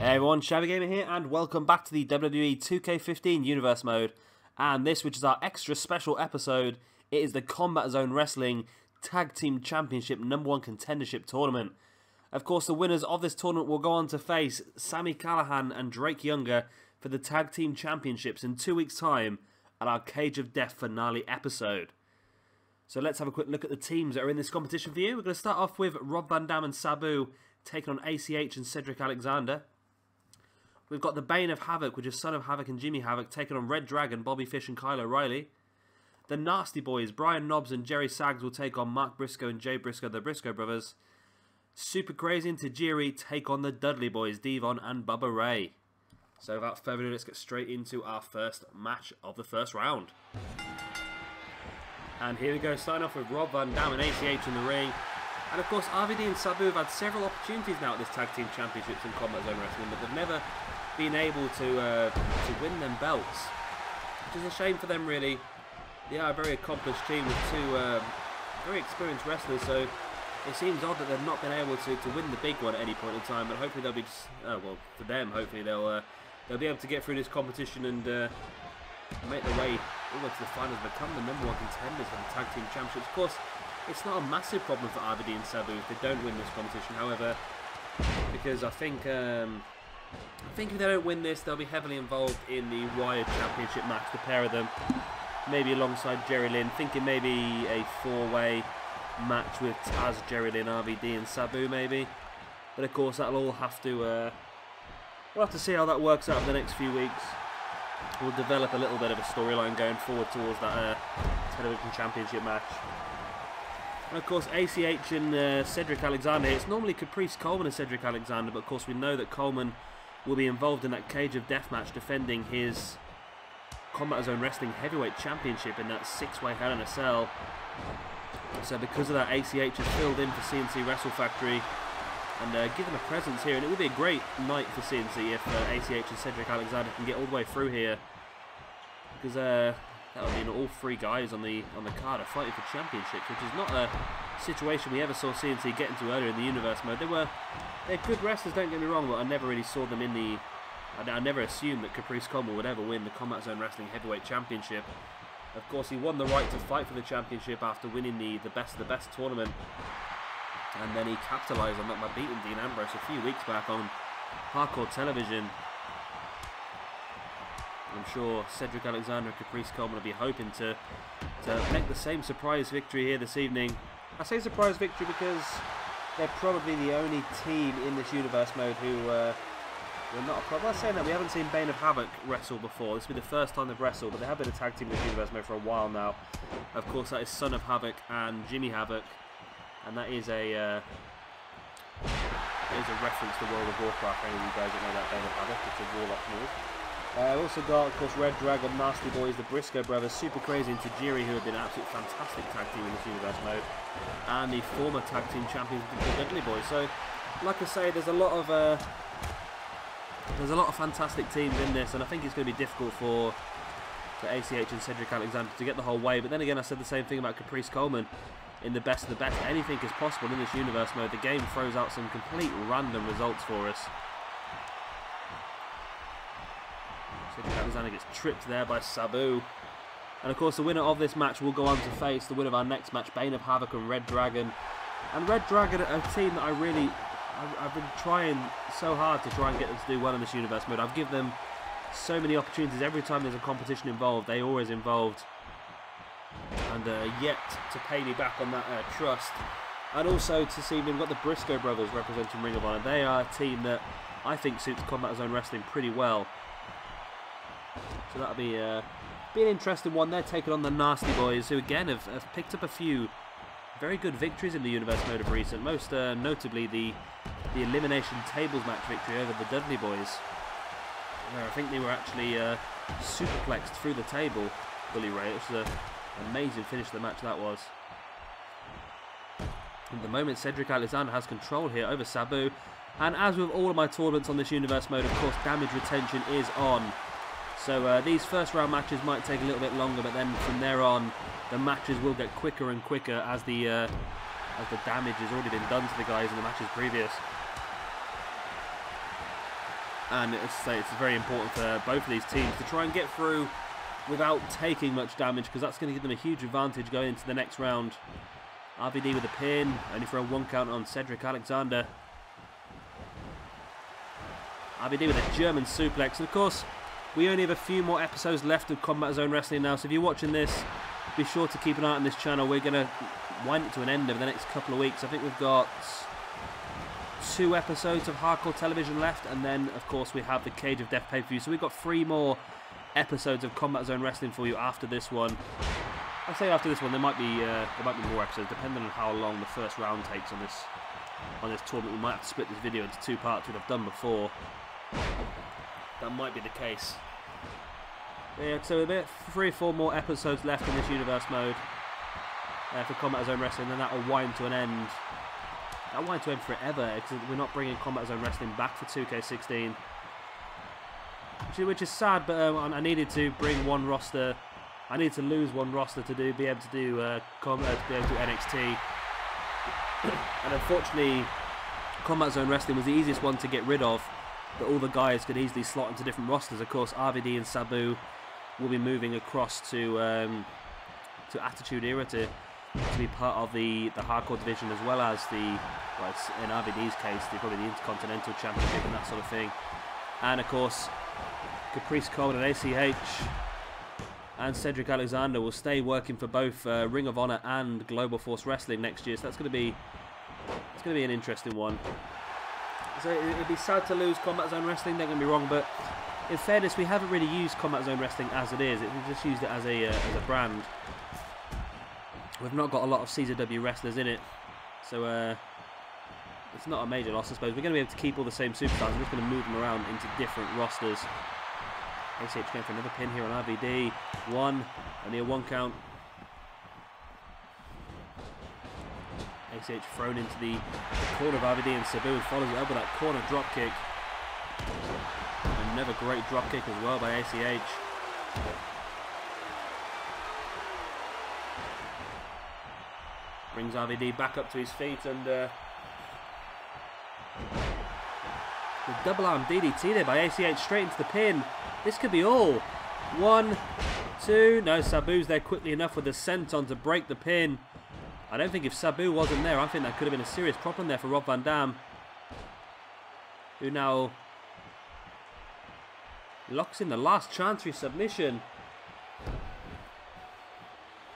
Hey everyone, Shabby Gamer here, and welcome back to the WWE 2K15 Universe Mode. And this, which is our extra special episode, it is the Combat Zone Wrestling Tag Team Championship #1 Contendership Tournament. Of course, the winners of this tournament will go on to face Sami Callihan and Drake Younger for the Tag Team Championships in 2 weeks' time at our Cage of Death finale episode. So let's have a quick look at the teams that are in this competition for you. We're going to start off with Rob Van Dam and Sabu taking on ACH and Cedric Alexander. We've got the Bane of Havoc, which is son of Havoc and Jimmy Havoc, taking on reDragon, Bobby Fish and Kyle O'Reilly. The Nasty Boys, Brian Knobbs and Gerry Saggs, will take on Mark Briscoe and Jay Briscoe, the Briscoe brothers. Super Crazy and Tajiri take on the Dudley Boys, Devon and Bubba Ray. So without further ado, let's get straight into our first match of the first round. And here we go, starting off with Rob Van Dam and ACH in the ring. And of course, RVD and Sabu have had several opportunities now at this Tag Team Championships in Combat Zone Wrestling, but they've never been able to win them belts, which is a shame for them really. They are a very accomplished team with two very experienced wrestlers, so it seems odd that they've not been able to win the big one at any point in time, but hopefully they'll be, well, for them, hopefully they'll be able to get through this competition and make their way all the way to the finals, become the #1 contenders for the Tag Team Championships. Of course, it's not a massive problem for RVD and Sabu if they don't win this competition, however, because I think if they don't win this, they'll be heavily involved in the Wired Championship match, the pair of them, maybe alongside Jerry Lynn, thinking maybe a four-way match with Taz, Jerry Lynn, RVD and Sabu maybe, but of course that'll all have to, we'll have to see how that works out in the next few weeks. We'll develop a little bit of a storyline going forward towards that television championship match. And of course, ACH and Cedric Alexander, it's normally Caprice Coleman and Cedric Alexander, but of course we know that Coleman will be involved in that Cage of Death match defending his Combat Zone Wrestling Heavyweight Championship in that 6-way Hell in a Cell. So because of that, ACH has filled in for CNC Wrestlefactory and given a presence here, and it will be a great night for CNC if ACH and Cedric Alexander can get all the way through here, because that would mean all three guys on the card are fighting for championships, which is not a situation we ever saw CNC get into earlier in the Universe Mode. They're good wrestlers, don't get me wrong, but I never really saw them in the... I never assumed that Caprice Coleman would ever win the Combat Zone Wrestling Heavyweight Championship. Of course, he won the right to fight for the championship after winning the Best of the Best tournament, and then he capitalised on that by beating Dean Ambrose a few weeks back on Hardcore Television. I'm sure Cedric Alexander and Caprice Coleman will be hoping to make the same surprise victory here this evening. I say surprise victory because they're probably the only team in this Universe Mode who are not a problem. I'm saying that we haven't seen Bane of Havoc wrestle before. This will be the first time they've wrestled, but they have been a tag team in this Universe Mode for a while now. Of course, that is son of Havoc and Jimmy Havoc, and that is a reference to World of Warcraft. Any of you guys that know that Bane of Havoc, it's a warlock move. We've also got, of course, reDragon, Nasty Boys, the Briscoe brothers, Super Crazy and Tajiri, who have been an absolutely fantastic tag team in this Universe Mode, and the former tag team champions, the Dudley Boys. So, like I say, there's a lot of fantastic teams in this, and I think it's going to be difficult for ACH and Cedric Alexander to get the whole way. But then again, I said the same thing about Caprice Coleman in the Best of the Best. Anything is possible in this Universe Mode. The game throws out some complete random results for us. Cedric Alexander gets tripped there by Sabu. And of course the winner of this match will go on to face the winner of our next match, Bane of Havoc and reDragon. And reDragon, a team that I've been trying so hard to try and get them to do well in this Universe Mode. I've given them so many opportunities. Every time there's a competition involved, they're always involved. And yet to pay me back on that trust. And also to see we've got the Briscoe brothers representing Ring of Honor. They are a team that I think suits Combat Zone Wrestling pretty well. So that'll be an interesting one. They're taking on the Nasty Boys, who again have picked up a few very good victories in the Universe Mode of recent. Most notably the Elimination Tables match victory over the Dudley Boys, where I think they were actually superplexed through the table, Bully Ray. It was an amazing finish to the match that was. At the moment, Cedric Alexander has control here over Sabu, and as with all of my tournaments on this Universe Mode, of course, damage retention is on. So these first round matches might take a little bit longer, but then from there on, the matches will get quicker and quicker as the damage has already been done to the guys in the matches previous. And it's very important for both of these teams to try and get through without taking much damage, because that's going to give them a huge advantage going into the next round. RVD with a pin, only for a 1 count on Cedric Alexander. RVD with a German suplex, and of course, we only have a few more episodes left of Combat Zone Wrestling now, so if you're watching this, be sure to keep an eye on this channel. We're going to wind it to an end over the next couple of weeks. I think we've got 2 episodes of Hardcore Television left, and then, of course, we have the Cage of Death pay-per-view, so we've got 3 more episodes of Combat Zone Wrestling for you after this one. I say after this one, there might be more episodes, depending on how long the first round takes on this tournament. We might have to split this video into 2 parts, which I've done before. That might be the case. Yeah, so about 3 or 4 more episodes left in this universe mode for Combat Zone Wrestling, and that will wind to an end. That'll wind to end forever, because we're not bringing Combat Zone Wrestling back for 2K16. Which is sad, but I needed to bring one roster. I needed to lose one roster to be able to do NXT. And unfortunately, Combat Zone Wrestling was the easiest one to get rid of, but all the guys could easily slot into different rosters. Of course, RVD and Sabu will be moving across to Attitude Era to be part of the hardcore division, as well as in RVD's case, probably the Intercontinental Championship and that sort of thing. And of course, Caprice Cole and ACH and Cedric Alexander will stay working for both Ring of Honor and Global Force Wrestling next year. So that's going to be an interesting one. So it'd be sad to lose Combat Zone Wrestling. Don't get me wrong, but in fairness, we haven't really used Combat Zone Wrestling as it is. We've just used it as a brand. We've not got a lot of CZW wrestlers in it, so it's not a major loss, I suppose. We're going to be able to keep all the same superstars. We're just going to move them around into different rosters. ACH going for another pin here on RVD. 1, only a 1 count. ACH thrown into the corner of RVD, and Sabu follows it up with that corner drop kick. Another great drop kick as well by ACH. Brings RVD back up to his feet, and the double arm DDT there by ACH straight into the pin. This could be all. 1, 2. No, Sabu's there quickly enough with the senton to break the pin. I don't think if Sabu wasn't there, I think that could have been a serious problem there for Rob Van Dam, who now locks in the last Chancery submission.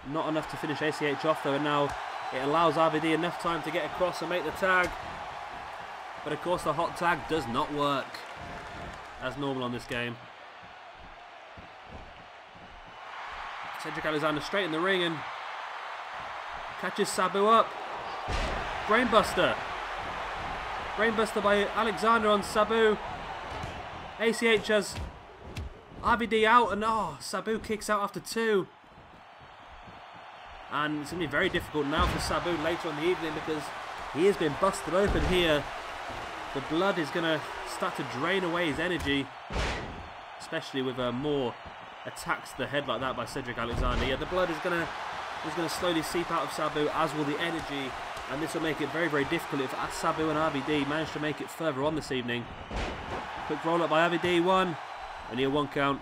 Not enough to finish ACH off though, and now it allows RVD enough time to get across and make the tag. But of course the hot tag does not work, as normal on this game. Cedric Alexander straight in the ring and catches Sabu up. Brainbuster. Brainbuster by Alexander on Sabu. ACH has RVD out, and Sabu kicks out after 2. And it's going to be very difficult now for Sabu later on in the evening, because he has been busted open here. The blood is going to start to drain away his energy, especially with more attacks to the head like that by Cedric Alexander. Yeah, the blood is going to slowly seep out of Sabu, as will the energy, and this will make it very, very difficult if Sabu and RVD manage to make it further on this evening. Quick roll up by RVD, 1, only a 1 count.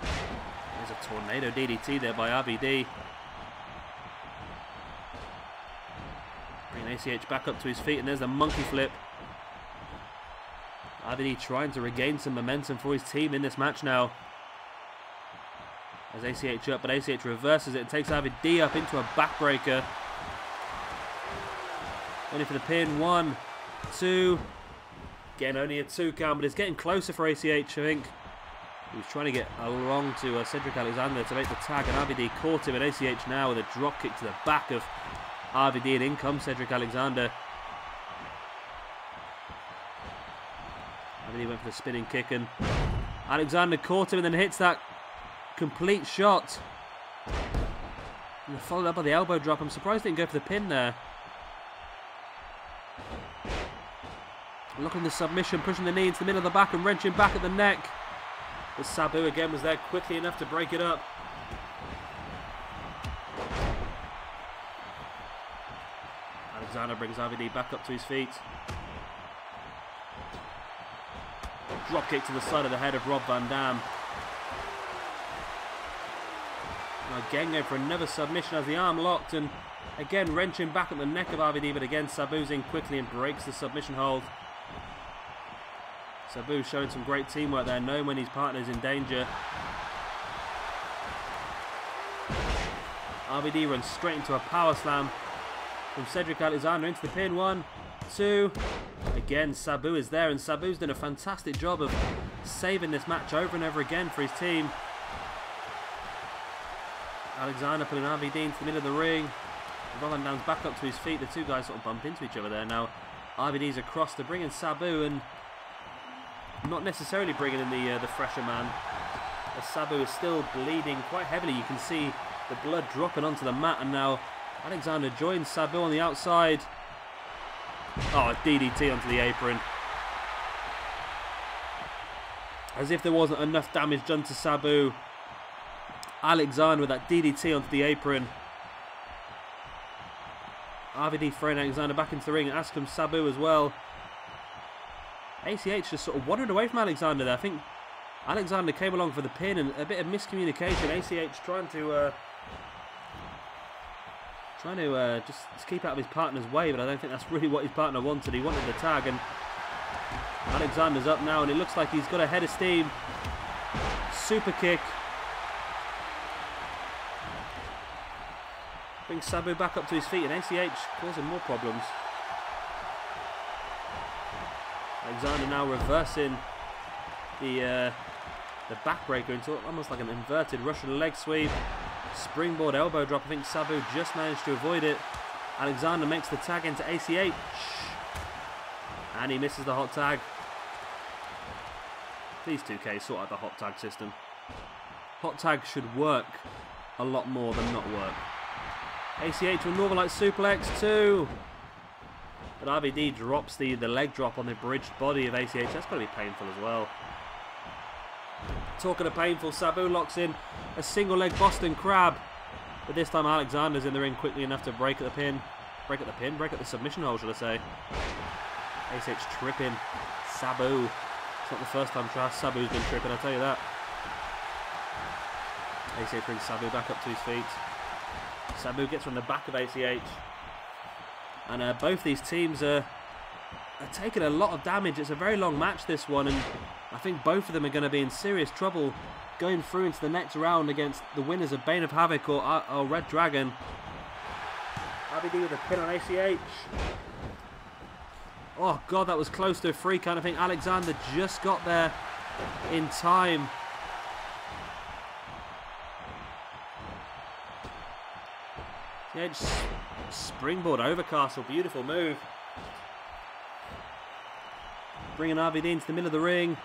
There's a tornado DDT there by RVD. Bringing ACH back up to his feet, and there's a monkey flip. RVD trying to regain some momentum for his team in this match now. As ACH up, but ACH reverses it and takes RVD up into a backbreaker. Only for the pin. 1, 2. Again, only a 2 count, but it's getting closer for ACH, I think. He was trying to get along to Cedric Alexander to make the tag, and RVD caught him, and ACH now with a drop kick to the back of RVD, and in comes Cedric Alexander. RVD went for the spinning kick, and Alexander caught him and then hits that complete shot. And followed up by the elbow drop. I'm surprised they didn't go for the pin there. Looking at the submission, pushing the knee into the middle of the back and wrenching back at the neck. But Sabu again was there quickly enough to break it up. Alexander brings RVD back up to his feet. Drop kick to the side of the head of Rob Van Dam. And again going for another submission as the arm locked, and again wrenching back at the neck of RVD, but again Sabu's in quickly and breaks the submission hold. Sabu showing some great teamwork there, knowing when his partner's in danger. RVD runs straight into a power slam from Cedric Alexander into the pin. 1, 2. Again, Sabu is there, and Sabu's done a fantastic job of saving this match over and over again for his team. Alexander putting RVD into the middle of the ring. Rob Van Dam's back up to his feet. The two guys sort of bump into each other there. Now RVD's across to bring in Sabu, and not necessarily bringing in the fresher man, as Sabu is still bleeding quite heavily. You can see the blood dropping onto the mat, and now Alexander joins Sabu on the outside. Oh, DDT onto the apron. As if there wasn't enough damage done to Sabu, Alexander with that DDT onto the apron. RVD throwing Alexander back into the ring, and as comes Sabu as well. ACH just sort of wandered away from Alexander there. I think Alexander came along for the pin, and a bit of miscommunication. ACH trying to just keep out of his partner's way, but I don't think that's really what his partner wanted. He wanted the tag, and Alexander's up now, and it looks like he's got a head of steam. Super kick. Brings Sabu back up to his feet, and ACH causing more problems. Alexander now reversing the backbreaker into almost like an inverted Russian leg sweep. Springboard elbow drop. I think Sabu just managed to avoid it. Alexander makes the tag into ACH, and he misses the hot tag. Please 2K, sort out the hot tag system. Hot tag should work a lot more than not work. ACH will normalize suplex 2. But RVD drops the leg drop on the bridged body of ACH. That's got to be painful as well. Talking of painful, Sabu locks in a single leg Boston Crab. But this time Alexander's in the ring quickly enough to break at the pin. Break at the submission hold, should I say. ACH tripping Sabu. It's not the first time Sabu's been tripping, I'll tell you that. ACH brings Sabu back up to his feet. Sabu gets from the back of ACH. And both these teams are taking a lot of damage. It's a very long match, this one, and I think both of them are going to be in serious trouble going through into the next round against the winners of Bane of Havoc or reDragon. RVD with a pin on ACH. Oh god, that was close to a free count. I think Alexander just got there in time. ACH springboard overcastle, beautiful move. Bringing RVD into the middle of the ring.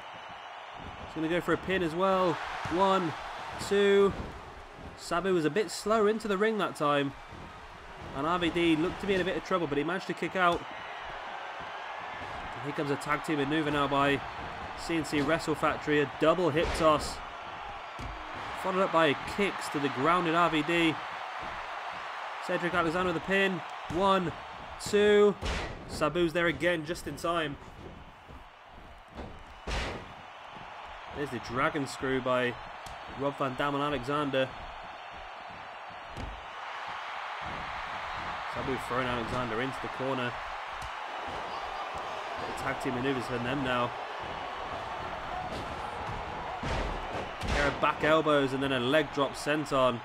He's going to go for a pin as well. 1, 2. Sabu was a bit slower into the ring that time, and RVD looked to be in a bit of trouble, but he managed to kick out. And here comes a tag team maneuver now by CNC Wrestlefactory. A double hip toss, followed up by kicks to the grounded RVD. Cedric Alexander with a pin. 1, 2. Sabu's there again just in time. There's the dragon screw by Rob Van Dam on Alexander. Sabu throwing Alexander into the corner. The tag team maneuvers for them now. A pair of back elbows and then a leg drop senton.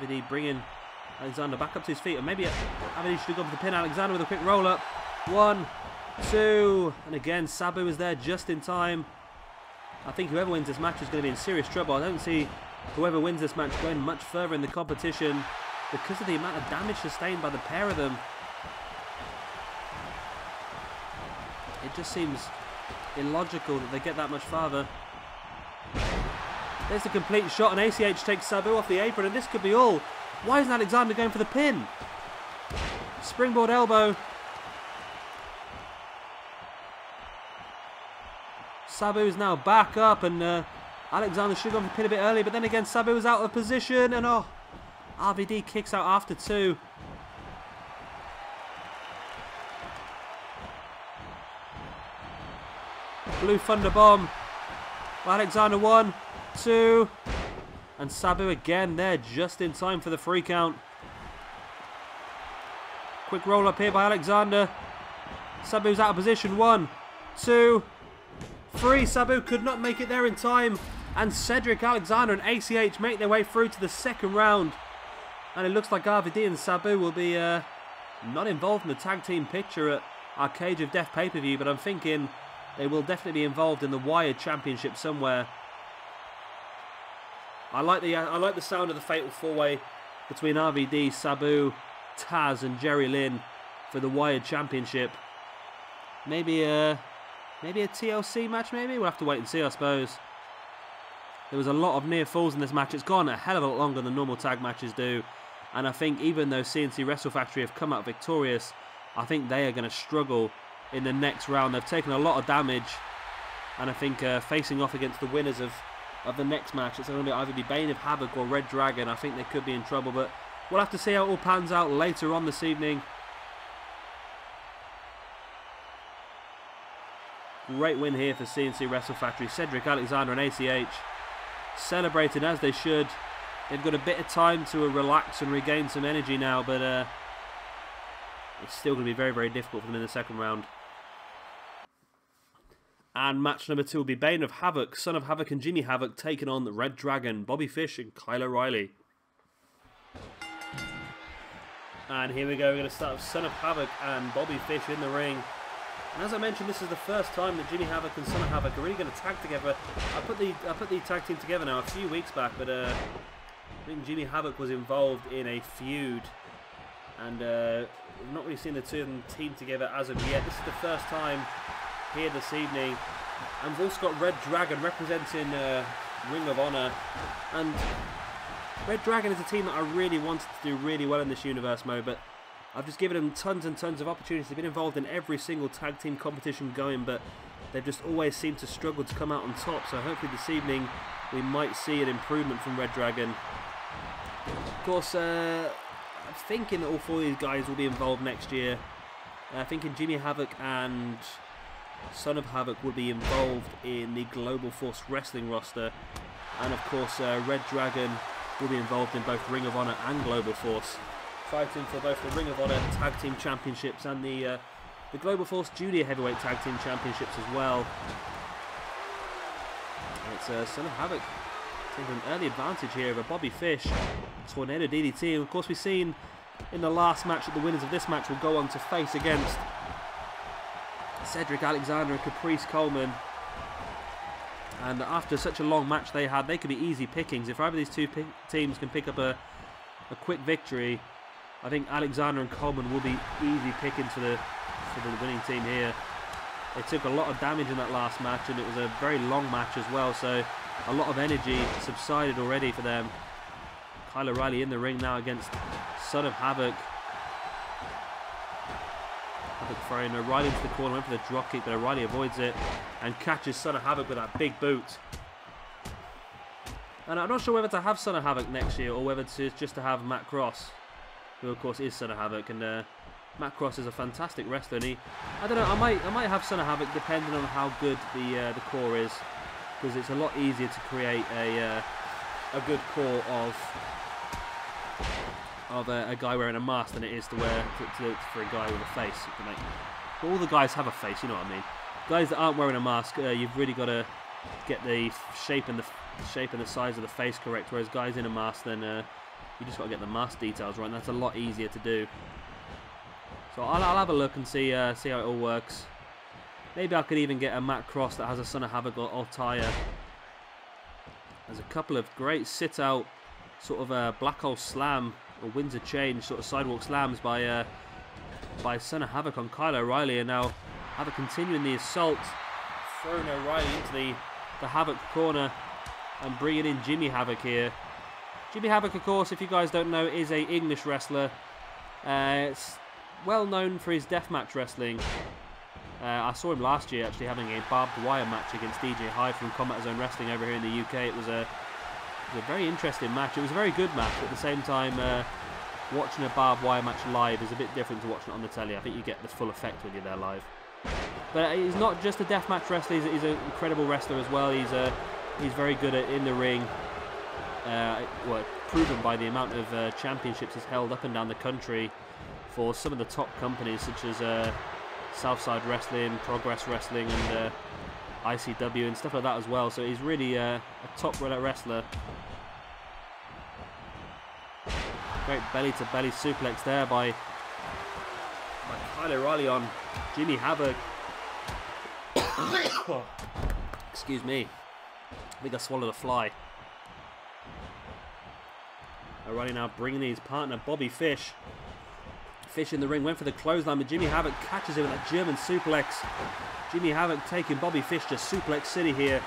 RVD bringing Alexander back up to his feet, and maybe RVD should have gone for the pin. Alexander with a quick roll up. 1, 2, and again Sabu is there just in time. I think whoever wins this match is going to be in serious trouble. I don't see whoever wins this match going much further in the competition because of the amount of damage sustained by the pair of them. It just seems illogical that they get that much farther. There's the complete shot, and ACH takes Sabu off the apron, and this could be all. Why isn't Alexander going for the pin? Springboard elbow. Sabu is now back up, and Alexander should have gone for the pin a bit early, but then again Sabu is out of position, and oh, RVD kicks out after 2. Blue Thunder Bomb. Alexander 1, 2. And Sabu again there just in time for the 3 count. Quick roll up here by Alexander. Sabu's out of position. 1, 2, 3. Sabu could not make it there in time. And Cedric, Alexander and ACH make their way through to the 2nd round. And it looks like RVD and Sabu will be not involved in the tag team picture at our Cage of Death pay-per-view. But I'm thinking they will definitely be involved in the Wired Championship somewhere. I like the sound of the Fatal 4-Way between RVD, Sabu, Taz and Gerry Lynn for the Wired Championship. Maybe a TLC match, maybe? We'll have to wait and see, I suppose. There was a lot of near falls in this match. It's gone a hell of a lot longer than normal tag matches do. And I think even though CNC Wrestlefactory have come out victorious, I think they are going to struggle in the next round. They've taken a lot of damage. And I think facing off against the winners of the next match, it's going to either be Bane of Havoc or reDragon. I think they could be in trouble, but we'll have to see how it all pans out later on this evening. Great win here for CNC Wrestlefactory. Cedric, Alexander and ACH celebrating as they should. They've got a bit of time to relax and regain some energy now, but it's still going to be very, very difficult for them in the 2nd round. And match number 2 will be Bane of Havoc, Son of Havoc and Jimmy Havoc taking on reDragon, Bobby Fish and Kyle O'Reilly. And here we go, we're going to start with Son of Havoc and Bobby Fish in the ring. And as I mentioned, this is the first time that Jimmy Havoc and Son of Havoc are really going to tag together. I put the tag team together now a few weeks back, but I think Jimmy Havoc was involved in a feud. And we've not really seen the two of them team together as of yet. This is the first time here this evening. And we've also got reDragon representing Ring of Honor. And reDragon is a team that I really wanted to do really well in this universe mode, but I've just given them tons and tons of opportunities. They've been involved in every single tag team competition going, but they've just always seemed to struggle to come out on top. So hopefully this evening we might see an improvement from reDragon. Of course, I'm thinking that all 4 of these guys will be involved next year. Thinking Jimmy Havoc and Son of Havoc will be involved in the Global Force Wrestling roster. And of course, reDragon will be involved in both Ring of Honor and Global Force, fighting for both the Ring of Honor Tag Team Championships and the Global Force Junior Heavyweight Tag Team Championships as well. And it's Son of Havoc taking an early advantage here over Bobby Fish. Tornado DDT. And of course, we've seen in the last match that the winners of this match will go on to face against Cedric Alexander and Caprice Coleman. And after such a long match they had, they could be easy pickings. If either of these two teams can pick up a quick victory, I think Alexander and Coleman will be easy pickings for the winning team here. They took a lot of damage in that last match, and it was a very long match as well, so a lot of energy subsided already for them. Kyle O'Reilly in the ring now against Son of Havoc. Havoc throwing O'Reilly into the corner, went for the drop kick, but O'Reilly avoids it and catches Son of Havoc with that big boot. And I'm not sure whether to have Son of Havoc next year or whether to just to have Matt Cross, who of course is Son of Havoc, and Matt Cross is a fantastic wrestler. And I don't know, I might have Son of Havoc depending on how good the core is, because it's a lot easier to create a good core of a guy wearing a mask than it is to for a guy with a face. But all the guys have a face, you know what I mean. Guys that aren't wearing a mask, you've really got to get the shape and the size of the face correct. Whereas guys in a mask, then you just got to get the mask details right. And that's a lot easier to do. So I'll have a look and see how it all works. Maybe I could even get a Matt Cross that has a Son of Havoc or attire. There's a couple of great sit-out sort of black hole slam or Windsor change sort of sidewalk slams by Son of Havoc on Kyle O'Reilly, and now Havoc continuing the assault, throwing O'Reilly into the Havoc corner and bringing in Jimmy Havoc here. Jimmy Havoc, of course, if you guys don't know, is a English wrestler. It's well known for his deathmatch wrestling. I saw him last year actually having a barbed wire match against DJ Hyde from Combat Zone Wrestling over here in the UK. It was a very interesting match. It was a very good match. At the same time, watching a barbed wire match live is a bit different to watching it on the telly. I think you get the full effect when you're there live. But he's not just a deathmatch wrestler, he's an incredible wrestler as well. He's very good in the ring. Well, proven by the amount of championships he's held up and down the country for some of the top companies such as Southside Wrestling, Progress Wrestling, and ICW and stuff like that as well. So he's really a top wrestler. Great belly-to-belly suplex there by Kyle O'Reilly on Jimmy Havoc. Excuse me. I think I swallowed a fly. O'Reilly now bringing in his partner Bobby Fish. Fish in the ring, went for the clothesline, but Jimmy Havoc catches him with that German suplex. Jimmy Havoc taking Bobby Fish to Suplex City here.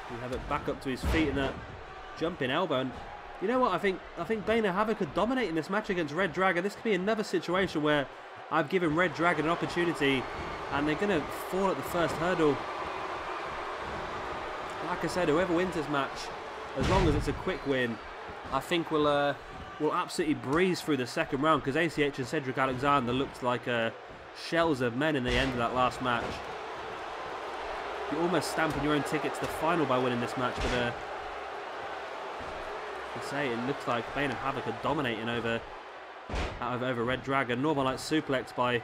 Jimmy Havoc back up to his feet and that jumping elbow. And you know what? I think Bane and Havoc could dominate in this match against reDragon. This could be another situation where I've given reDragon an opportunity and they're going to fall at the first hurdle. Like I said, whoever wins this match, as long as it's a quick win, I think we'll absolutely breeze through the second round, because ACH and Cedric Alexander looked like shells of men in the end of that last match. You're almost stamping your own ticket to the final by winning this match, but I say it looks like Bane and Havoc are dominating over reDragon. Northern Light suplex by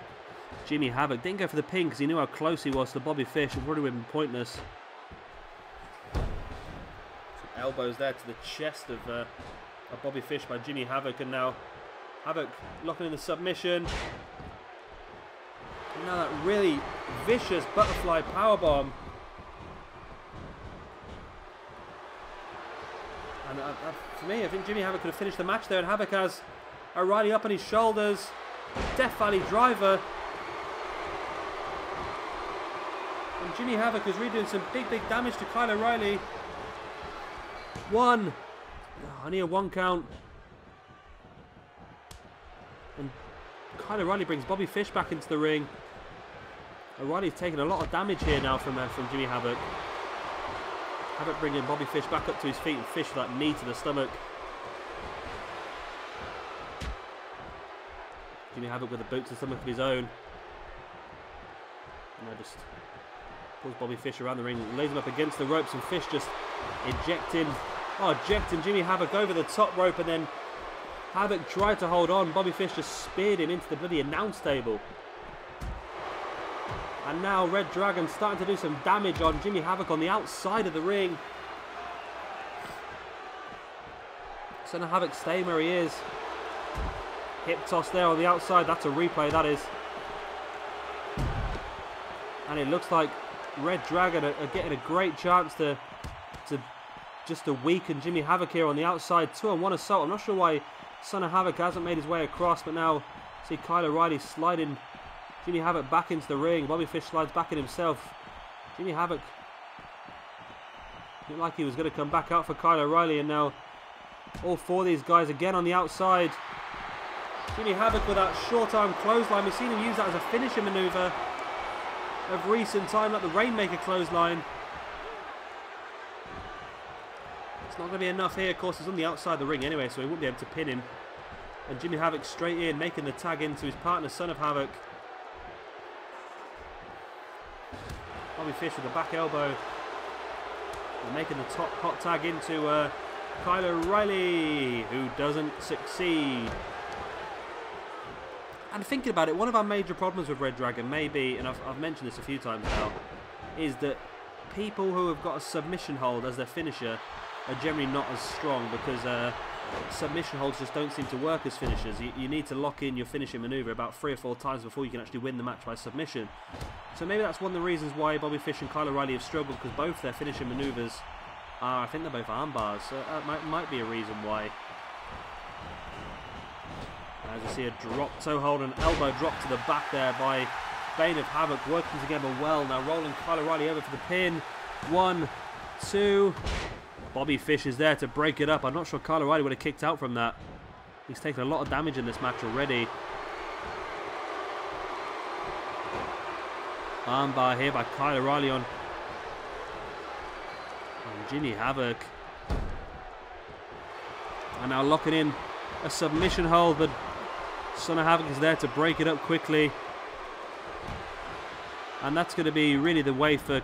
Jimmy Havoc. Didn't go for the pin because he knew how close he was to Bobby Fish and probably would have been pointless. Some elbows there to the chest of Bobby Fish by Jimmy Havoc, and now Havoc locking in the submission. And now that really vicious butterfly powerbomb. And for me, I think Jimmy Havoc could have finished the match there, and Havoc has O'Reilly up on his shoulders. Death Valley driver. And Jimmy Havoc is really doing some big damage to Kyle O'Reilly. One. Oh, only a 1 count. And Kyle O'Reilly brings Bobby Fish back into the ring. O'Reilly's taking a lot of damage here now from Jimmy Havoc. Havoc bringing Bobby Fish back up to his feet, and Fish with that knee to the stomach. Jimmy Havoc with a boot to the stomach of his own. And now just pulls Bobby Fish around the ring, lays him up against the ropes, and Fish just ejecting Jimmy Havoc over the top rope, and then Havoc tried to hold on. Bobby Fish just speared him into the bloody announce table. And now reDragon starting to do some damage on Jimmy Havoc on the outside of the ring. So now Havoc staying where he is. Hip toss there on the outside. That's a replay, that is. And it looks like reDragon are getting a great chance to weaken Jimmy Havoc here on the outside. 2-on-1 assault. I'm not sure why Son of Havoc hasn't made his way across, but now see Kyle O'Reilly sliding Jimmy Havoc back into the ring. Bobby Fish slides back in himself. Jimmy Havoc looked like he was going to come back out for Kyle O'Reilly, and now all four of these guys again on the outside. Jimmy Havoc with that short arm clothesline. We've seen him use that as a finishing maneuver of recent time, like the Rainmaker clothesline. It's not going to be enough here. Of course, he's on the outside of the ring anyway, so he won't be able to pin him. And Jimmy Havoc straight in, making the tag into his partner, Son of Havoc. Bobby Fish with a back elbow. And making the top hot tag into Kyle O'Reilly, who doesn't succeed. And thinking about it, one of our major problems with reDragon may be, and I've mentioned this a few times now, is that people who have got a submission hold as their finisher are generally not as strong, because submission holds just don't seem to work as finishers. You need to lock in your finishing maneuver about 3 or 4 times before you can actually win the match by submission. So maybe that's one of the reasons why Bobby Fish and Kyle O'Reilly have struggled, because both their finishing maneuvers are, I think they're both arm bars, so that might be a reason why. As you see a drop toe hold and elbow drop to the back there by Bane of Havoc, working together well. Now rolling Kyle O'Reilly over for the pin. 1, 2. Bobby Fish is there to break it up. I'm not sure Kyle O'Reilly would have kicked out from that. He's taken a lot of damage in this match already. Armbar here by Kyle O'Reilly on Jimmy Havoc. And now locking in a submission hold, but Son of Havoc is there to break it up quickly. And that's going to be really the way for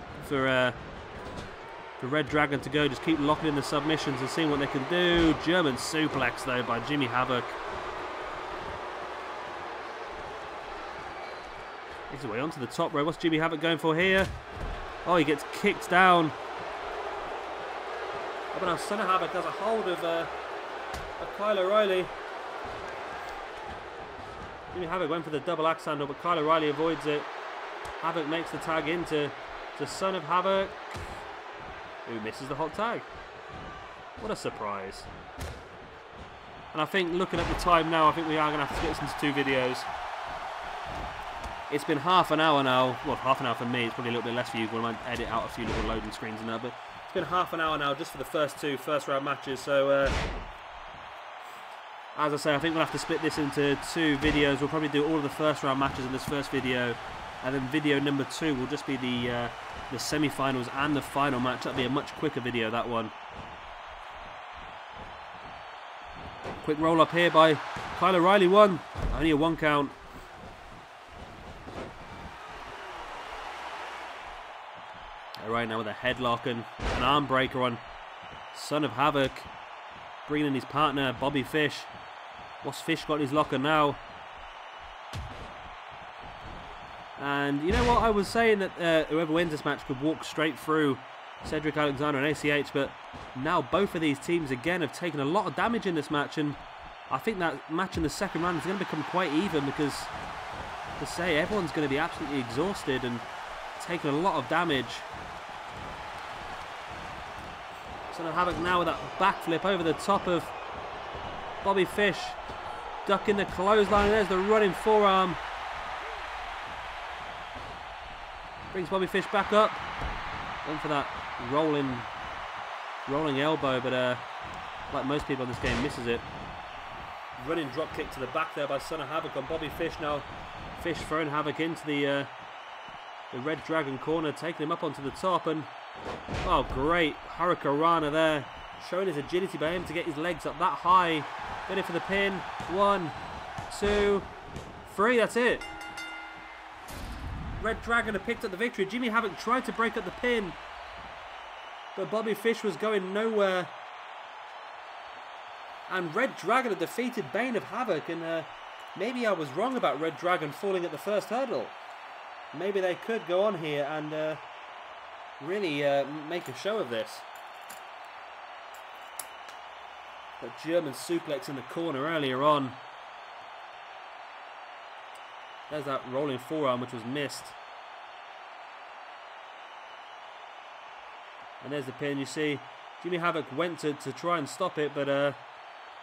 reDragon to go. Just keep locking in the submissions and seeing what they can do. German suplex, though, by Jimmy Havoc. Makes his way onto the top row. What's Jimmy Havoc going for here? Oh, he gets kicked down. Oh, but now Son of Havoc has a hold of Kyle O'Reilly. Jimmy Havoc went for the double axe handle, but Kyle O'Reilly avoids it. Havoc makes the tag into Son of Havoc, who misses the hot tag. What a surprise. And I think, looking at the time now, I think we are going to have to split this into 2 videos. It's been half an hour now. Well, half an hour for me. It's probably a little bit less for you when I edit out a few little loading screens and that. But it's been half an hour now just for the first 2 first-round matches. So, as I say, I think we'll have to split this into 2 videos. We'll probably do all of the first-round matches in this first video. And then video number 2 will just be the semi-finals and the final match. That'll be a much quicker video, that one. Quick roll-up here by Kyle O'Reilly. Only a 1 count. Right now with a headlock and an arm breaker on Son of Havoc, bringing in his partner Bobby Fish. What's Fish got in his locker now? And you know what, I was saying that whoever wins this match could walk straight through Cedric Alexander and ACH, but now both of these teams again have taken a lot of damage in this match, and I think that match in the second round is going to become quite even because, to say, everyone's going to be absolutely exhausted and taking a lot of damage. Son of Havoc now with that backflip over the top of Bobby Fish, ducking the clothesline, and there's the running forearm. Brings Bobby Fish back up. Went for that rolling elbow, but like most people in this game, misses it. Running drop kick to the back there by Son of Havoc on Bobby Fish. Now Fish throwing Havoc into the reDragon corner, taking him up onto the top, and oh, great Hurricanrana there, showing his agility by him to get his legs up that high. Going in for the pin. 1, 2, 3. That's it. reDragon had picked up the victory. Jimmy Havoc tried to break up the pin, but Bobby Fish was going nowhere. And reDragon had defeated Bane of Havoc, and maybe I was wrong about reDragon falling at the first hurdle. Maybe they could go on here and really make a show of this. That German suplex in the corner earlier on. There's that rolling forearm which was missed. And there's the pin. You see Jimmy Havoc went to try and stop it, but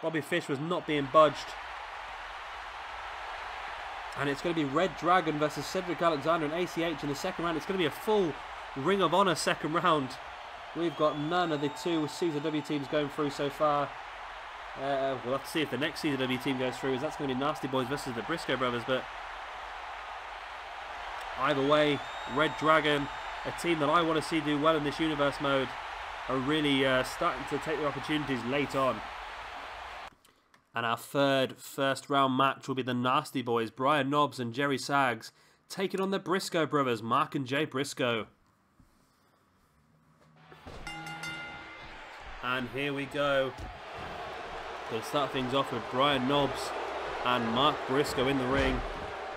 Bobby Fish was not being budged. And it's going to be reDragon versus Cedric Alexander and ACH in the second round. It's going to be a full Ring of Honor second round. We've got none of the 2 CZW teams going through so far. We'll have to see if the next CZW team goes through, as that's going to be Nasty Boys versus the Briscoe brothers. But either way, reDragon, a team that I want to see do well in this universe mode, are really starting to take their opportunities late on. And our third first round match will be the Nasty Boys, Brian Knobbs and Gerry Saggs, taking on the Briscoe brothers, Mark and Jay Briscoe. And here we go. We'll start things off with Brian Knobbs and Mark Briscoe in the ring.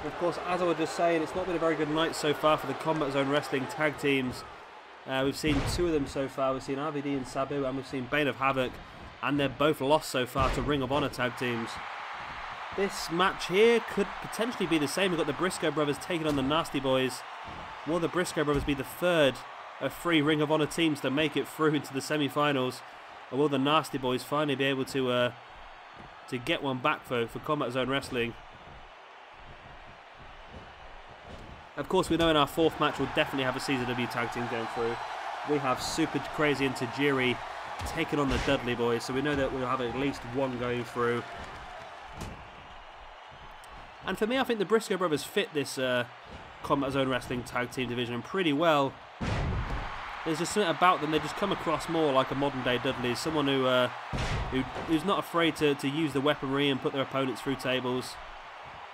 Of course, as I was just saying, it's not been a very good night so far for the Combat Zone Wrestling tag teams. We've seen 2 of them so far. We've seen RVD and Sabu, and we've seen Bane of Havoc, and they're both lost so far to Ring of Honor tag teams. This match here could potentially be the same. We've got the Briscoe brothers taking on the Nasty Boys. Will the Briscoe brothers be the third of 3 Ring of Honor teams to make it through into the semi-finals? Or will the Nasty Boys finally be able to get one back for Combat Zone Wrestling? Of course, we know in our 4th match we'll definitely have a CZW tag team going through. We have Super Crazy and Tajiri taking on the Dudley Boys, so we know that we'll have at least one going through. And for me, I think the Briscoe brothers fit this Combat Zone Wrestling tag team division pretty well. There's just something about them, they just come across more like a modern day Dudley, someone who's not afraid to use the weaponry and put their opponents through tables.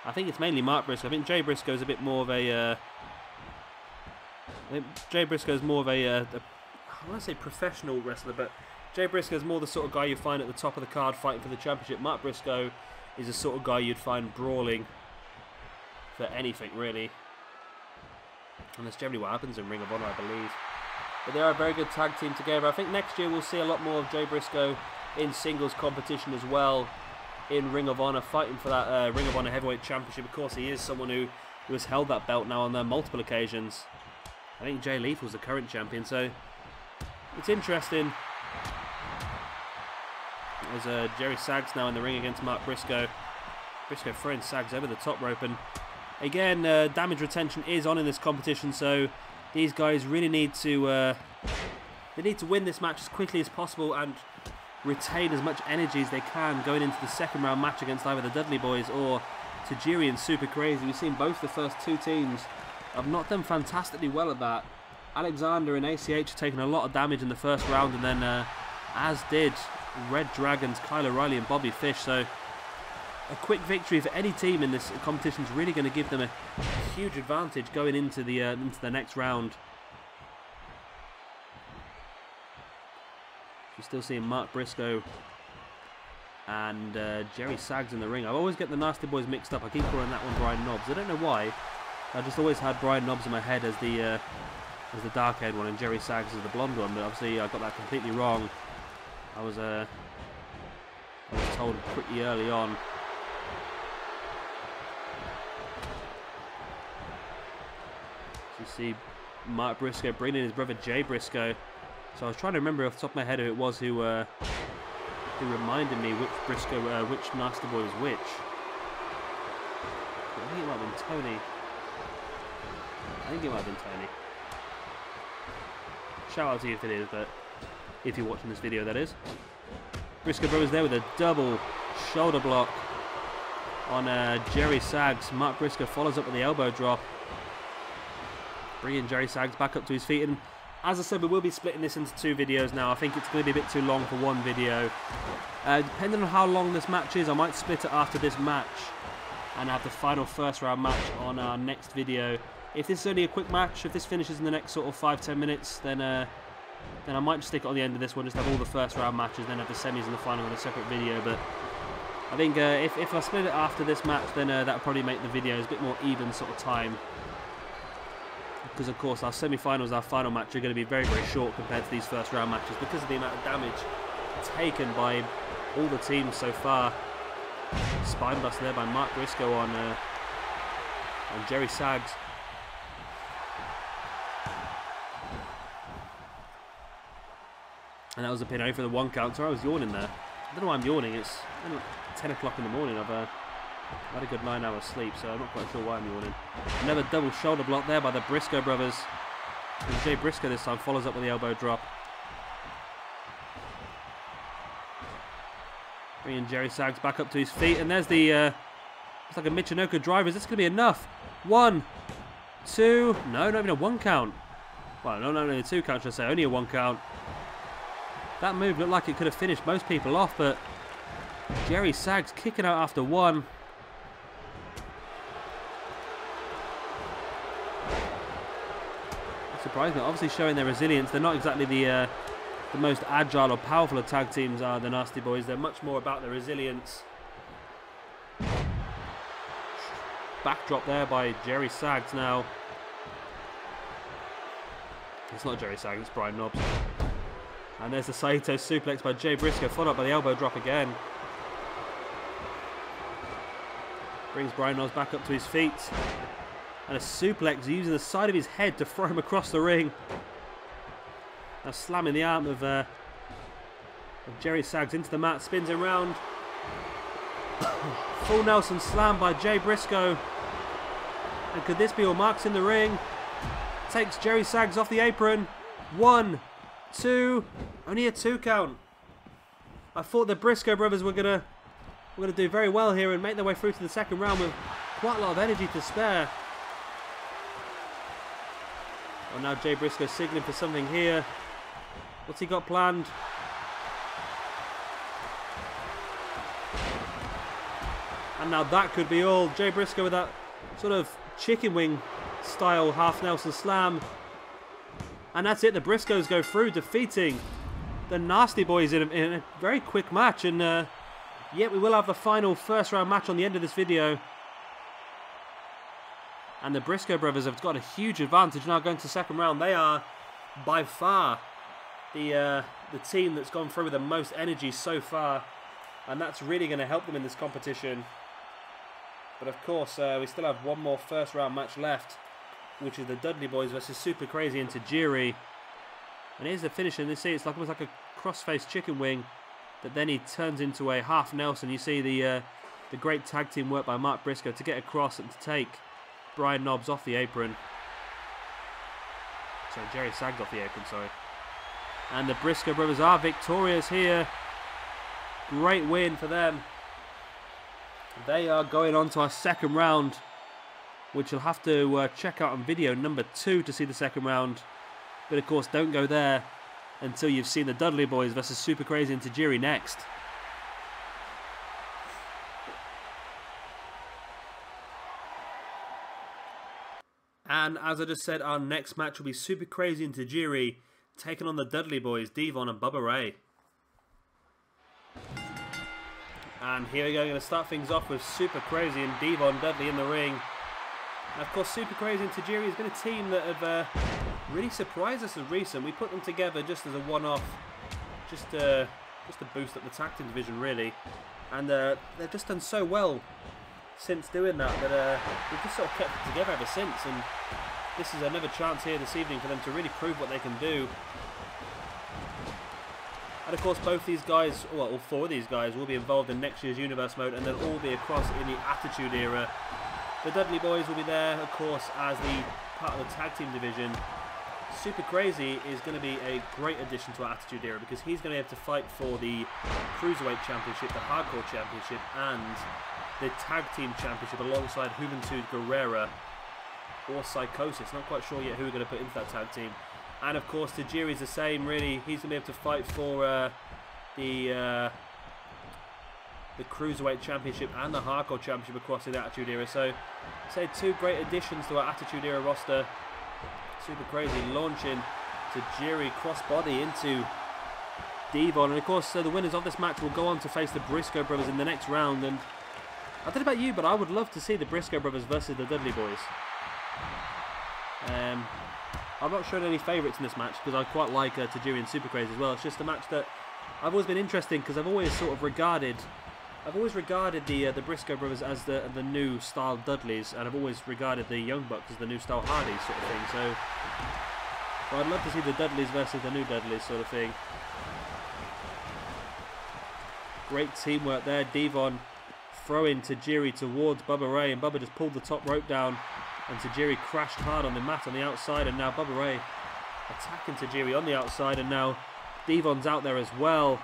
I think it's mainly Mark Briscoe. I think Jay Briscoe is a bit more of a... I think Jay Briscoe is more of I want to say professional wrestler, but Jay Briscoe is more the sort of guy you find at the top of the card fighting for the championship. Mark Briscoe is the sort of guy you'd find brawling for anything, really. And that's generally what happens in Ring of Honor, I believe. But they are a very good tag team together. I think next year we'll see a lot more of Jay Briscoe in singles competition as well in Ring of Honor, fighting for that Ring of Honor Heavyweight Championship. Of course, he is someone who has held that belt now on multiple occasions. I think Jay Lethal's the current champion, so it's interesting. There's Jerry Saggs now in the ring against Mark Briscoe. Briscoe throwing Saggs over the top rope, and again, damage retention is on in this competition, so these guys really need to win this match as quickly as possible and retain as much energy as they can going into the second round match against either the Dudley Boyz or Tajiri and Super Crazy. We've seen both the first two teams have not done fantastically well at that. Alexander and ACH have taken a lot of damage in the first round, and then as did reDragon's Kyle O'Reilly and Bobby Fish. So a quick victory for any team in this competition is really going to give them a huge advantage going into the next round. You're still seeing Mark Briscoe and Jerry Saggs in the ring. I always get the Nasty Boys mixed up. I keep calling that one Brian Knobbs. I don't know why. I just always had Brian Knobbs in my head as the dark-haired one and Jerry Saggs as the blonde one, but obviously I got that completely wrong. I was told pretty early on. So you see Mark Briscoe bringing in his brother Jay Briscoe. So I was trying to remember off the top of my head who it was who reminded me which Briscoe, which Nasty Boy was which. I think it might have been Tony. I think it might have been Tony. Shout out to you if it is, but if you're watching this video, that is. Briscoe brothers there with a double shoulder block on Jerry Saggs. Mark Briscoe follows up with the elbow drop, bringing Jerry Saggs back up to his feet. And as I said, we will be splitting this into two videos now. I think it's going to be a bit too long for one video. Depending on how long this match is, I might split it after this match and have the final first round match on our next video. If this is only a quick match, if this finishes in the next sort of 5-10 minutes, then I might just stick it on the end of this one, just have all the first round matches, then have the semis and the final in a separate video. But I think if I split it after this match, then that'll probably make the videos a bit more even sort of time. Because of course our semi-finals, our final match, are going to be very, very short compared to these first round matches because of the amount of damage taken by all the teams so far. Spine buster there by Mark Briscoe on Jerry Saggs. And that was a pin over the 1 count. Sorry, I was yawning there. I don't know why I'm yawning. It's only 10 o'clock in the morning. I've had a good 9 hours sleep, so I'm not quite sure why I'm yawning. Another double shoulder block there by the Briscoe brothers. And Jay Briscoe this time follows up with the elbow drop. Bringing Jerry Saggs back up to his feet. And there's the... it's like a Michinoku driver. Is this going to be enough? 1, 2... No, not even a 1 count. Well, no, a 2 count, should I say. Only a 1 count. That move looked like it could have finished most people off, but Jerry Saggs kicking out after 1. That surprised me. Obviously showing their resilience. They're not exactly the most agile or powerful of tag teams are the Nasty Boys. They're much more about their resilience. Backdrop there by Jerry Saggs now. It's not Jerry Saggs, it's Brian Knobbs. And there's the Saito suplex by Jay Briscoe, followed up by the elbow drop again. Brings Brian Knobbs back up to his feet. And a suplex using the side of his head to throw him across the ring. Now slamming the arm of Jerry Saggs into the mat, spins him round. Full Nelson slam by Jay Briscoe. And could this be all? Mark's in the ring. Takes Jerry Saggs off the apron. 1, 2, only a 2 count. I thought the Briscoe brothers were gonna do very well here and make their way through to the second round with quite a lot of energy to spare. Well, now Jay Briscoe signaling for something here. What's he got planned? And now that could be all. Jay Briscoe with that sort of chicken wing style half Nelson slam. And that's it. The Briscoes go through, defeating the Nasty Boys in a very quick match. And yeah, we will have the final first round match on the end of this video. And the Briscoe brothers have got a huge advantage now going to second round. They are by far the team that's gone through with the most energy so far. And that's really going to help them in this competition. But of course, we still have one more first round match left, which is the Dudley Boys versus Super Crazy and Tajiri. And here's the finish, and you see it's like almost like a cross-faced chicken wing that then he turns into a half Nelson. You see the great tag team work by Mark Briscoe to get across and to take Brian Knobbs off the apron. Sorry, Gerry Saggs off the apron, sorry. And the Briscoe brothers are victorious here. Great win for them. They are going on to our second round, which you'll have to check out on video number 2 to see the second round. But of course, don't go there until you've seen the Dudley Boys versus Super Crazy and Tajiri next. And as I just said, our next match will be Super Crazy and Tajiri taking on the Dudley Boys, Devon and Bubba Ray. And here we go, going to start things off with Super Crazy and Devon Dudley in the ring. And of course, Super Crazy and Tajiri has been a team that have really surprised us as recent. We put them together just as a one-off, just to boost up the tag team division, really. And they've just done so well since doing that we've just sort of kept it together ever since. And this is another chance here this evening for them to really prove what they can do. And of course, both these guys, well, all 4 of these guys, will be involved in next year's Universe mode, and they'll all be across in the Attitude Era. The Dudley Boys will be there, of course, as the part of the tag team division. Super Crazy is going to be a great addition to our Attitude Era because he's going to have to fight for the Cruiserweight Championship, the Hardcore Championship, and the Tag Team Championship alongside Juventud Guerrera or Psychosis. Not quite sure yet who we're going to put into that tag team. And of course, Tajiri's the same, really. He's going to be able to fight for the Cruiserweight Championship and the Hardcore Championship across the Attitude Era. So, say 2 great additions to our Attitude Era roster. Super Crazy launching Tajiri crossbody into Devon. And of course, the winners of this match will go on to face the Briscoe brothers in the next round. And I don't know about you, but I would love to see the Briscoe brothers versus the Dudley Boys. I'm not showing any favourites in this match because I quite like Tajiri and Super Crazy as well. It's just a match that I've always been interested in because I've always regarded the Briscoe brothers as the new style Dudleys, and I've always regarded the Young Bucks as the new style Hardys sort of thing. So I'd love to see the Dudleys versus the new Dudleys sort of thing. Great teamwork there. Devon throwing Tajiri towards Bubba Ray, and Bubba just pulled the top rope down. And Tajiri crashed hard on the mat on the outside, and now Bubba Ray attacking Tajiri on the outside, and now Devon's out there as well.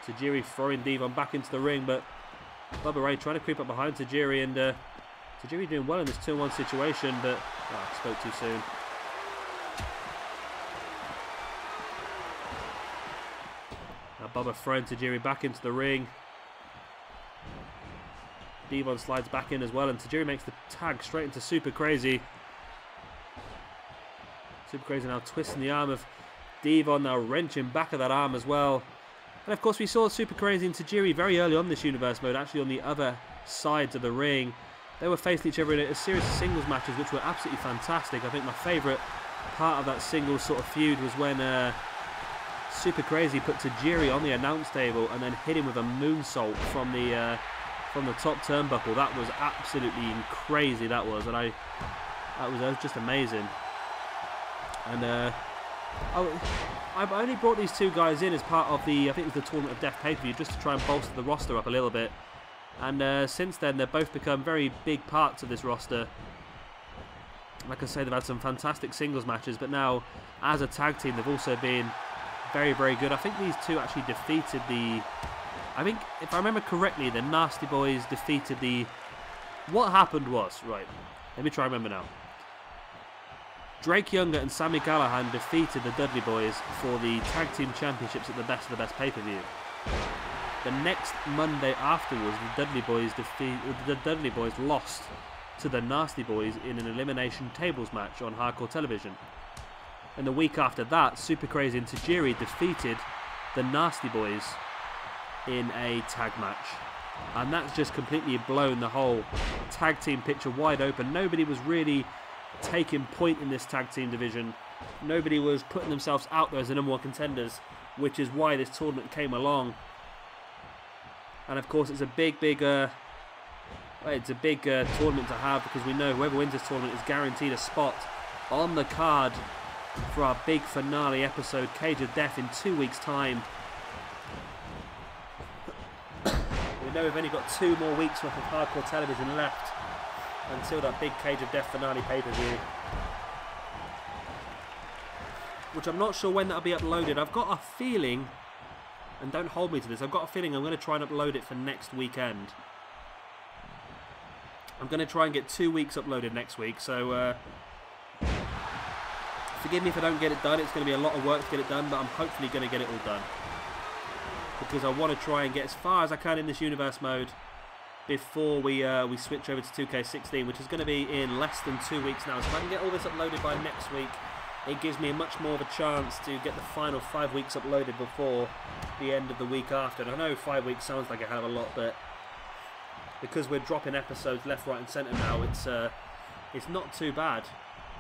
Tajiri throwing Devon back into the ring, but Bubba Ray trying to creep up behind Tajiri, and Tajiri doing well in this 2-on-1 situation, but I spoke too soon. Now Bubba throwing Tajiri back into the ring. Devon slides back in as well, and Tajiri makes the tag straight into Super Crazy. Super Crazy now twisting the arm of Devon, now wrenching back of that arm as well. And of course we saw Super Crazy and Tajiri very early on this Universe mode, actually on the other sides of the ring. They were facing each other in a series of singles matches which were absolutely fantastic. I think my favourite part of that singles sort of feud was when Super Crazy put Tajiri on the announce table and then hit him with a moonsault from the top turnbuckle. That was absolutely crazy, that was, and that was just amazing. And I've only brought these 2 guys in as part of the, I think it was the Tournament of Death pay-per-view, just to try and bolster the roster up a little bit. And since then, they've both become very big parts of this roster. Like I say, they've had some fantastic singles matches, but now, as a tag team, they've also been very, very good. I think these 2 actually defeated the... I think, if I remember correctly, the Nasty Boys defeated the... What happened was, right, let me try and remember now. Drake Younger and Sami Callihan defeated the Dudley Boys for the Tag Team Championships at the Best of the Best pay-per-view. The next Monday afterwards, the Dudley Boyz lost to the Nasty Boys in an elimination tables match on Hardcore Television. And the week after that, Super Crazy and Tajiri defeated the Nasty Boys in a tag match. And that's just completely blown the whole tag team picture wide open. Nobody was really taking point in this tag team division. Nobody was putting themselves out there as the #1 contenders, which is why this tournament came along. And of course, it's a big tournament to have, because we know whoever wins this tournament is guaranteed a spot on the card for our big finale episode, Cage of Death, in 2 weeks' time. We know we've only got 2 more weeks worth of Hardcore Television left until that big Cage of Death finale pay-per-view, which I'm not sure when that'll be uploaded. I've got a feeling, and don't hold me to this, I've got a feeling I'm going to try and upload it for next weekend. I'm going to try and get 2 weeks uploaded next week, so forgive me if I don't get it done. It's going to be a lot of work to get it done, but I'm hopefully going to get it all done, because I want to try and get as far as I can in this universe mode before we switch over to 2K16, which is going to be in less than 2 weeks now. So if I can get all this uploaded by next week, it gives me much more of a chance to get the final 5 weeks uploaded before the end of the week after. And I know 5 weeks sounds like a hell of a lot, but because we're dropping episodes left, right and centre now, it's not too bad.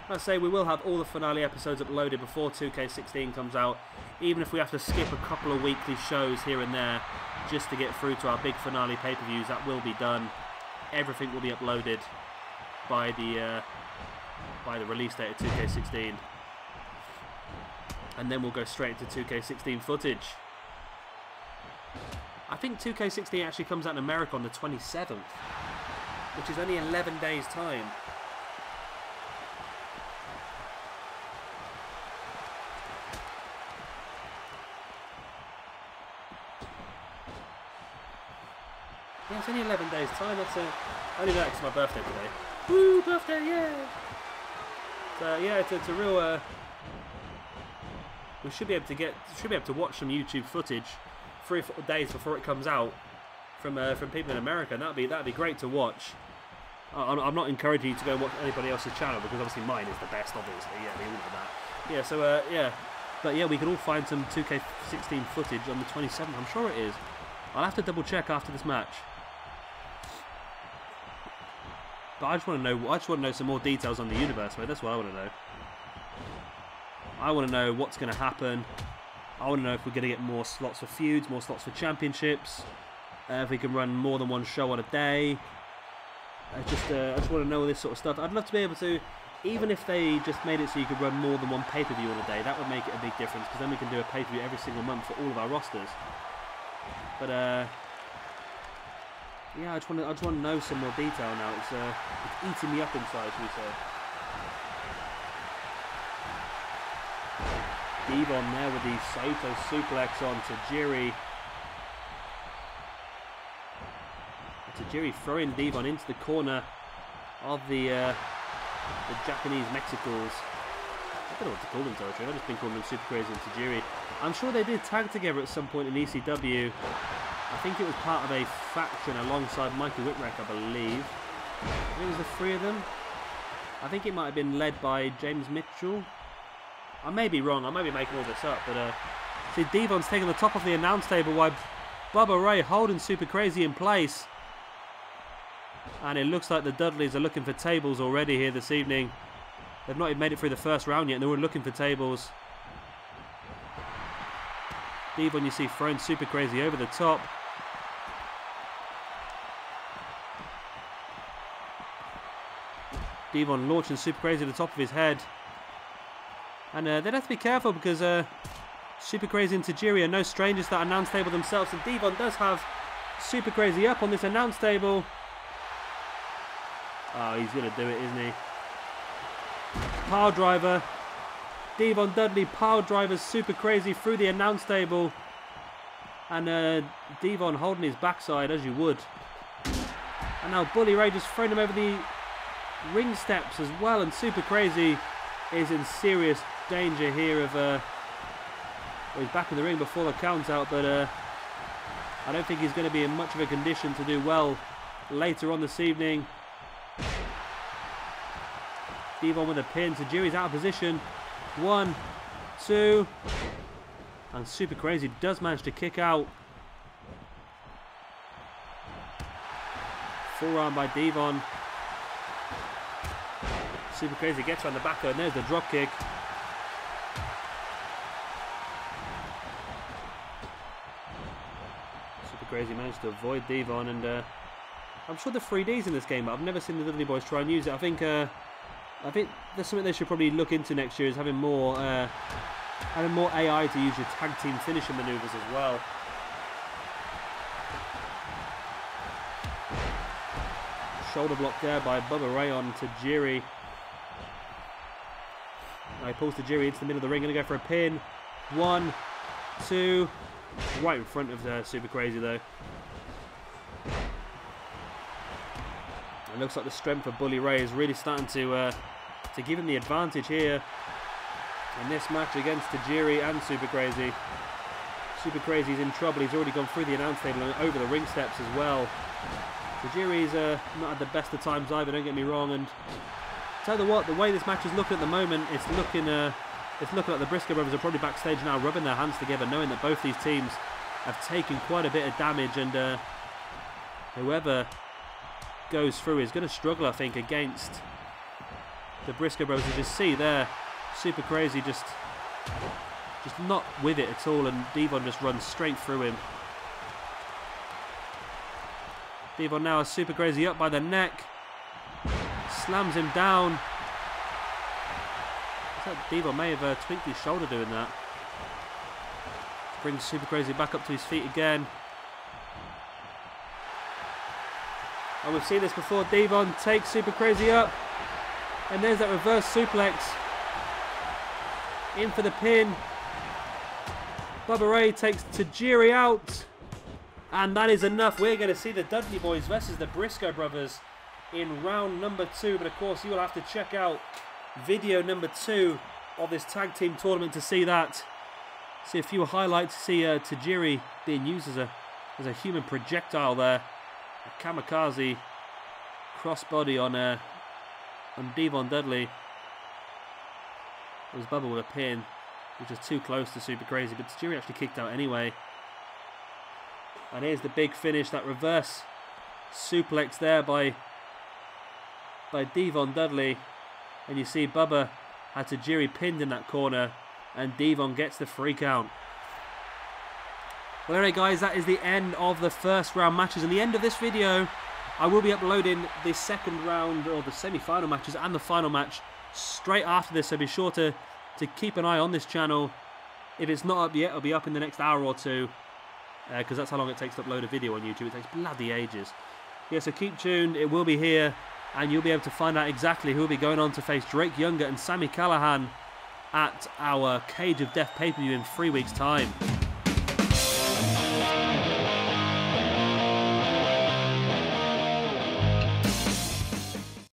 I say we will have all the finale episodes uploaded before 2K16 comes out, even if we have to skip a couple of weekly shows here and there just to get through to our big finale pay-per-views. That will be done. Everything will be uploaded by the release date of 2K16, and then we'll go straight into 2K16 footage. I think 2K16 actually comes out in America on the 27th, which is only 11 days' time. Yeah, it's only 11 days' time. That's I only know it's my birthday today. Woo, birthday, yeah! So yeah, it's a real. We should be able to watch some YouTube footage 3 or 4 days before it comes out from people in America, and that'd be great to watch. I'm not encouraging you to go and watch anybody else's channel, because obviously mine is the best, obviously. Yeah, we all know that. Yeah, so yeah, but yeah, we can all find some 2K16 footage on the 27th. I'm sure it is. I'll have to double check after this match. But I just want to know some more details on the universe, mate. That's what I want to know. I want to know what's going to happen. I want to know if we're going to get more slots for feuds, more slots for championships, if we can run more than one show on a day. I just want to know all this sort of stuff. I'd love to be able to, even if they just made it so you could run more than one pay-per-view on a day, that would make it a big difference, because then we can do a pay-per-view every single month for all of our rosters. But yeah, I just want to know some more detail now. It's eating me up inside, should we say. Devon there with the Saito suplex on Tajiri. Tajiri throwing Devon into the corner of the Japanese Mexicals. I don't know what to call them, territory. I've just been calling them Super Crazy and Tajiri. I'm sure they did tag together at some point in ECW. I think it was part of a faction alongside Mikey Whipwreck, I believe. I think it was the 3 of them. I think it might have been led by James Mitchell. I may be wrong, I may be making all this up, but see, Devon's taking the top of the announce table while Bubba Ray holding Super Crazy in place. And it looks like the Dudleys are looking for tables already here this evening. They've not even made it through the first round yet, and they're looking for tables. Devon, you see, throwing Super Crazy over the top. Devon launching Super Crazy to the top of his head. And they'd have to be careful, because Super Crazy and Tajiri are no strangers to that announce table themselves. And Devon does have Super Crazy up on this announce table. Oh, he's going to do it, isn't he? Power driver. Devon Dudley power drivers Super Crazy through the announce table. And Devon holding his backside, as you would. And now Bully Ray just throwing him over the ring steps as well. And Super Crazy is in serious danger here of... he's back in the ring before the count out, but I don't think he's going to be in much of a condition to do well later on this evening. Devon with a pin. Tajiri's out of position. 1, 2. And Super Crazy does manage to kick out. Forearm by Devon. Super Crazy gets around the back and there's the drop kick. Super Crazy managed to avoid Devon, and I'm sure the 3D's in this game, but I've never seen the Dudley Boys try and use it. I think there's something they should probably look into next year, is having more AI to use your tag team finishing maneuvers as well. Shoulder block there by Bubba Ray on Tajiri. Now he pulls Tajiri into the middle of the ring, going to go for a pin. 1, 2, right in front of Super Crazy though. It looks like the strength of Bully Ray is really starting to give him the advantage here in this match against Tajiri and Super Crazy. Super Crazy's in trouble. He's already gone through the announce table and over the ring steps as well. Tajiri's not at the best of times either, don't get me wrong. And tell you what, the way this match is looking at the moment, it's looking like the Briscoe brothers are probably backstage now rubbing their hands together, knowing that both these teams have taken quite a bit of damage, and whoever goes through is going to struggle, I think, against the Briscoe brothers. You just see there, Super Crazy just not with it at all, and Devon just runs straight through him. Devon now has Super Crazy up by the neck, slams him down. I thought Devon may have tweaked his shoulder doing that. Brings Super Crazy back up to his feet again. And we've seen this before. Devon takes Super Crazy up, and there's that reverse suplex. In for the pin. Bubba Ray takes Tajiri out. And that is enough. We're going to see the Dudley Boys versus the Briscoe brothers in round number 2. But of course, you will have to check out video number 2 of this tag team tournament to see that. See a few highlights. See Tajiri being used as a human projectile there. A kamikaze crossbody on Devon Dudley. It was Bubba with a pin, which was too close to Super Crazy, but Tajiri actually kicked out anyway. And here's the big finish, that reverse suplex there by Devon Dudley. And you see Bubba had Tajiri pinned in that corner, and Devon gets the free count. Well, alright guys, that is the end of the first round matches. And the end of this video, I will be uploading the second round, or the semi-final matches, and the final match straight after this. So be sure to keep an eye on this channel. If it's not up yet, it'll be up in the next hour or two. Because that's how long it takes to upload a video on YouTube. It takes bloody ages. Yeah, so keep tuned. It will be here, and you'll be able to find out exactly who will be going on to face Drake Younger and Sami Callihan at our Cage of Death pay-per-view in 3 weeks' time.